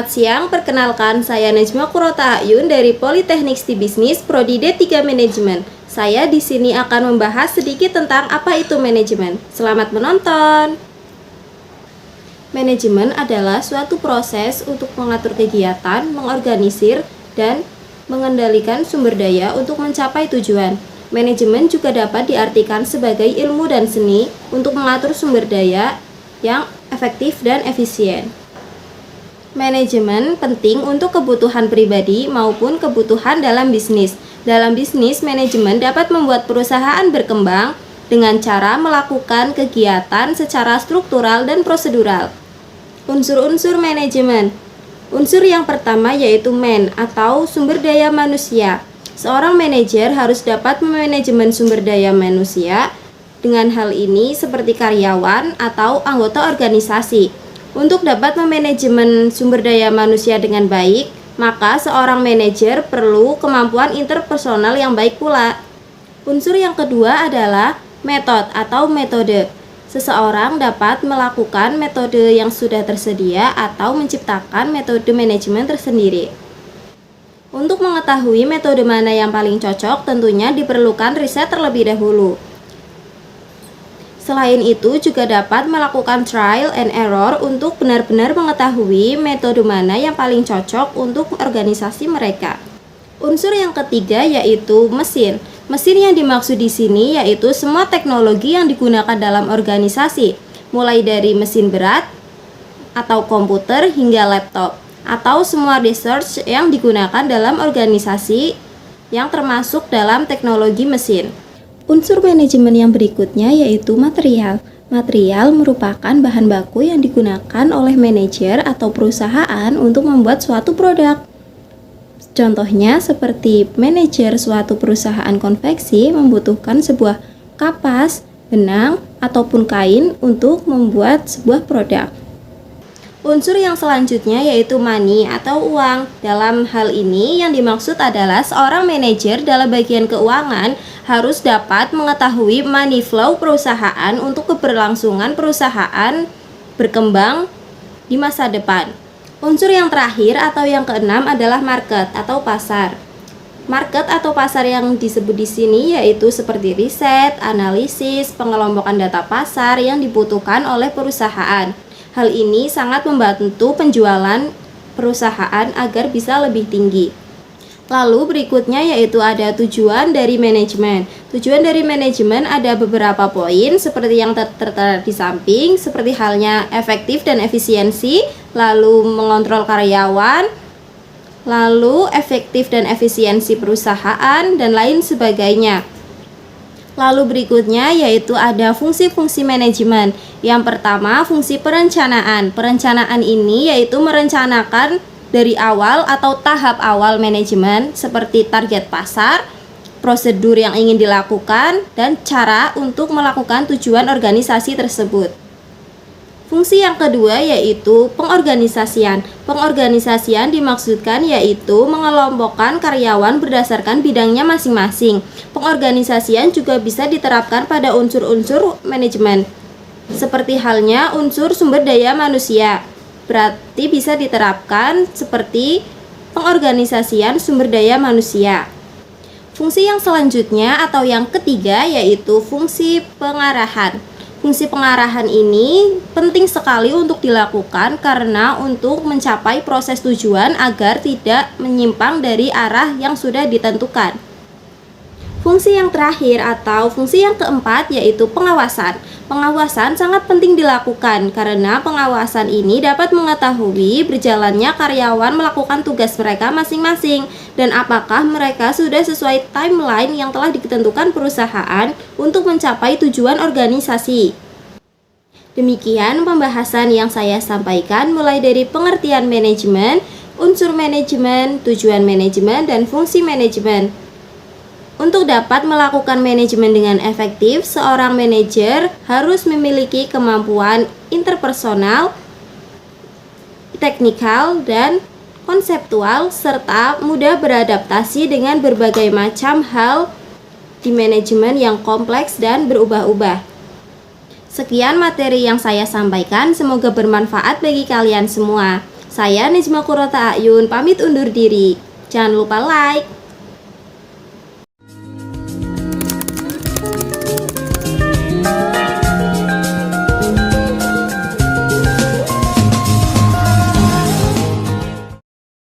Selamat siang, perkenalkan saya Najma Qurrata Ayun dari Politeknik Sti Bisnis Prodi D3 Manajemen. Saya di sini akan membahas sedikit tentang apa itu manajemen. Selamat menonton. Manajemen adalah suatu proses untuk mengatur kegiatan, mengorganisir, dan mengendalikan sumber daya untuk mencapai tujuan. Manajemen juga dapat diartikan sebagai ilmu dan seni untuk mengatur sumber daya yang efektif dan efisien. Manajemen penting untuk kebutuhan pribadi maupun kebutuhan dalam bisnis. Dalam bisnis, manajemen dapat membuat perusahaan berkembang dengan cara melakukan kegiatan secara struktural dan prosedural. Unsur-unsur manajemen. Unsur yang pertama yaitu man atau sumber daya manusia. Seorang manajer harus dapat memanajemen sumber daya manusia. Dengan hal ini seperti karyawan atau anggota organisasi. Untuk dapat memanajemen sumber daya manusia dengan baik, maka seorang manajer perlu kemampuan interpersonal yang baik pula. Unsur yang kedua adalah metode. Seseorang dapat melakukan metode yang sudah tersedia atau menciptakan metode manajemen tersendiri. Untuk mengetahui metode mana yang paling cocok, tentunya diperlukan riset terlebih dahulu. Selain itu juga dapat melakukan trial and error untuk benar-benar mengetahui metode mana yang paling cocok untuk organisasi mereka. Unsur yang ketiga yaitu mesin. Mesin yang dimaksud di sini yaitu semua teknologi yang digunakan dalam organisasi, mulai dari mesin berat atau komputer hingga laptop, atau semua research yang digunakan dalam organisasi yang termasuk dalam teknologi mesin. Unsur manajemen yang berikutnya yaitu material. Material merupakan bahan baku yang digunakan oleh manajer atau perusahaan untuk membuat suatu produk. Contohnya seperti manajer suatu perusahaan konveksi membutuhkan sebuah kapas, benang, ataupun kain untuk membuat sebuah produk. Unsur yang selanjutnya yaitu money atau uang. Dalam hal ini yang dimaksud adalah seorang manajer dalam bagian keuangan harus dapat mengetahui money flow perusahaan untuk keberlangsungan perusahaan berkembang di masa depan. Unsur yang terakhir atau yang keenam adalah market atau pasar. Market atau pasar yang disebut di sini yaitu seperti riset, analisis, pengelompokan data pasar yang dibutuhkan oleh perusahaan. Hal ini sangat membantu penjualan perusahaan agar bisa lebih tinggi. Lalu berikutnya yaitu ada tujuan dari manajemen. Tujuan dari manajemen ada beberapa poin seperti yang tertera di samping, seperti halnya efektif dan efisiensi, lalu mengontrol karyawan, lalu efektif dan efisiensi perusahaan, dan lain sebagainya. Lalu berikutnya yaitu ada fungsi-fungsi manajemen. Yang pertama, fungsi perencanaan. Perencanaan ini yaitu merencanakan dari awal atau tahap awal manajemen seperti target pasar, prosedur yang ingin dilakukan, dan cara untuk melakukan tujuan organisasi tersebut. Fungsi yang kedua yaitu pengorganisasian. Pengorganisasian dimaksudkan yaitu mengelompokkan karyawan berdasarkan bidangnya masing-masing. Pengorganisasian juga bisa diterapkan pada unsur-unsur manajemen, seperti halnya unsur sumber daya manusia. Berarti bisa diterapkan seperti pengorganisasian sumber daya manusia. Fungsi yang selanjutnya atau yang ketiga yaitu fungsi pengarahan. Fungsi pengarahan ini penting sekali untuk dilakukan karena untuk mencapai proses tujuan agar tidak menyimpang dari arah yang sudah ditentukan. Fungsi yang terakhir atau fungsi yang keempat yaitu pengawasan. Pengawasan sangat penting dilakukan karena pengawasan ini dapat mengetahui berjalannya karyawan melakukan tugas mereka masing-masing dan apakah mereka sudah sesuai timeline yang telah ditentukan perusahaan untuk mencapai tujuan organisasi. Demikian pembahasan yang saya sampaikan mulai dari pengertian manajemen, unsur manajemen, tujuan manajemen, dan fungsi manajemen. Untuk dapat melakukan manajemen dengan efektif, seorang manajer harus memiliki kemampuan interpersonal, teknikal, dan konseptual, serta mudah beradaptasi dengan berbagai macam hal di manajemen yang kompleks dan berubah-ubah. Sekian materi yang saya sampaikan, semoga bermanfaat bagi kalian semua. Saya Nizma Qurrata Ayun pamit undur diri. Jangan lupa like,